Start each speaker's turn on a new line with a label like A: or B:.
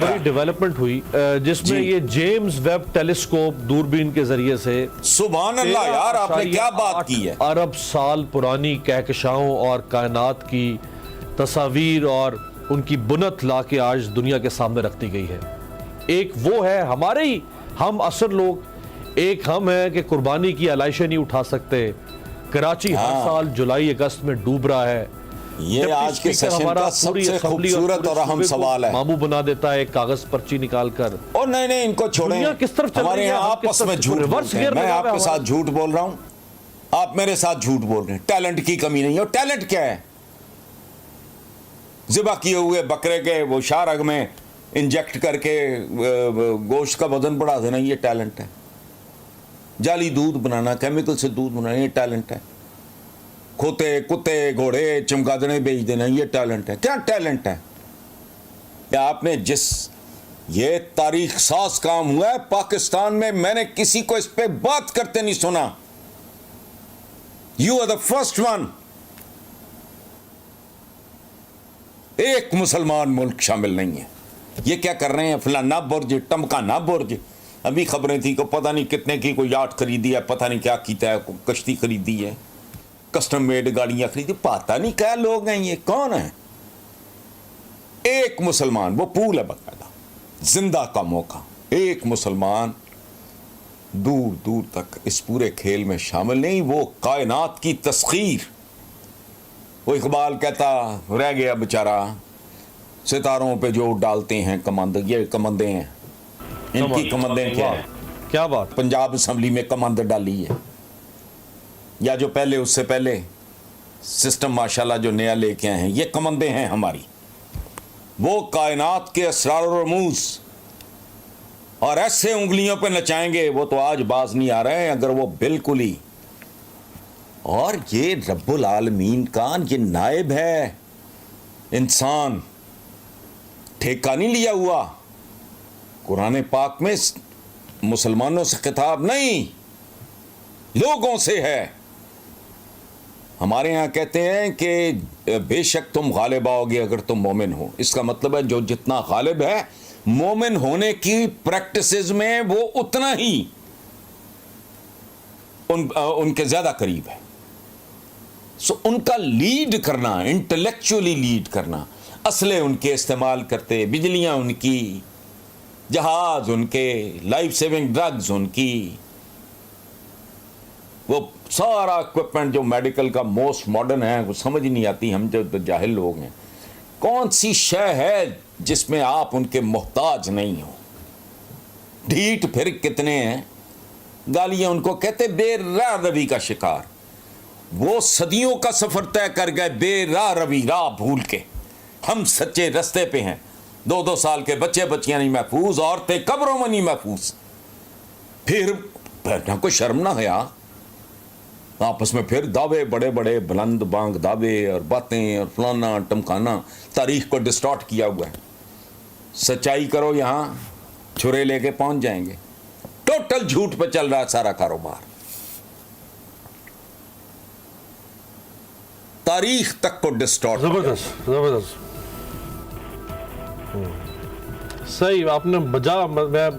A: बड़ी डेवलपमेंट हुई जिसमें ये जेम्स वेब टेलीस्कोप दूरबीन के जरिए से
B: सुभान अल्लाह यार, आपने क्या बात की है।
A: अरब साल पुरानी कहकशाओं और कायनात की तस्वीर और उनकी बुनत ला के आज दुनिया के सामने रख दी गई है। एक वो है हमारे ही हम असर लोग, एक हम हैं कि कुर्बानी की आलाइशें नहीं उठा सकते। कराची हर साल जुलाई अगस्त में डूब रहा है।
B: ये आज के सेशन का सबसे खूबसूरत और अहम सवाल है।
A: मामू बना देता है एक कागज पर्ची निकाल कर।
B: और नहीं इनको छोड़ें,
A: किस तरफ चल
B: हमारे
A: रही है?
B: यहाँ आपस में झूठ बोलते हैं। मैं आपके साथ झूठ बोल रहा हूँ, आप मेरे साथ झूठ बोल रहे हैं। टैलेंट की कमी नहीं है। और टैलेंट क्या है? ज़िबा किए हुए बकरे के वो शाहरग में इंजेक्ट करके गोश्त का वजन बढ़ा देना, ये टैलेंट है। जाली दूध बनाना, केमिकल से दूध बनाना, ये टैलेंट है। खोते कुत्ते घोड़े चमगादड़े बेच देना, ये टैलेंट है। क्या टैलेंट है? या आपने जिस ये तारीख साज काम हुआ है पाकिस्तान में, मैंने किसी को इस पे बात करते नहीं सुना। You are the first one. एक मुसलमान मुल्क शामिल नहीं है। ये क्या कर रहे हैं? फलाना बुर्ज, टमकाना बुर्ज, अभी खबरें थी को पता नहीं कितने की कोई याट खरीदी है, पता नहीं क्या कीता है, कश्ती खरीदी है, कस्टम मेड गाड़ियां खरीदी, पता नहीं क्या लोग हैं, ये कौन है? एक मुसलमान, वो पूल है बकायदा, जिंदा का मौका। एक मुसलमान दूर दूर तक इस पूरे खेल में शामिल नहीं। वो कायनात की तस्खीर, वो इकबाल कहता रह गया बेचारा, सितारों पे जो डालते हैं कमंद, ये कमंदे हैं, इनकी कमंदें क्या है?
A: क्या बात?
B: पंजाब असेंबली में कमंद डाली है, या जो पहले उससे पहले सिस्टम माशाल्लाह जो नया लेके आए हैं, ये कमंदे हैं हमारी। वो कायनात के असरार और रमूज और ऐसे उंगलियों पे नचाएंगे, वो तो आज बाज नहीं आ रहे हैं अगर वो बिल्कुल ही। और ये रब्बुल आलमीन का ये नायब है, इंसान, ठेका नहीं लिया हुआ। कुरान पाक में मुसलमानों से खिताब नहीं, लोगों से है। हमारे यहाँ कहते हैं कि बेशक तुम गालिब आओगे अगर तुम मोमिन हो। इसका मतलब है जो जितना गालिब है मोमिन होने की प्रैक्टिसेस में, वो उतना ही उनके ज्यादा करीब है। सो उनका लीड करना, इंटेलेक्चुअली लीड करना, असले उनके इस्तेमाल करते, बिजलियां उनकी, जहाज उनके, लाइफ सेविंग ड्रग्स उनकी, वो सारा इक्विपमेंट जो मेडिकल का मोस्ट मॉडर्न है, वो समझ ही नहीं आती हम जो जाहिल लोग हैं। कौन सी शय है जिसमें आप उनके मोहताज नहीं हो? ढीठ फिर कितने हैं, गालियां उनको कहते, बेराह रवि का शिकार। वो सदियों का सफर तय कर गए बेराह रवि, राह भूल के। हम सच्चे रास्ते पे हैं। 2-2 साल के बच्चे बच्चियां नहीं महफूज, औरतें कब्रों में नहीं महफूज। फिर बैठना कोई शर्म ना है यार, आपस में फिर दावे, बड़े बड़े बुलंद बांग दावे और बातें और फलाना टमकाना, तारीख को डिस्टॉर्ट किया हुआ है। सच्चाई करो, यहाँ छुरे लेके पहुंच जाएंगे। टोटल झूठ पे चल रहा है सारा कारोबार। तारीख तक को डिस्टॉर्ट।
A: जबरदस्त जबरदस्त, सही आपने बजा। मैं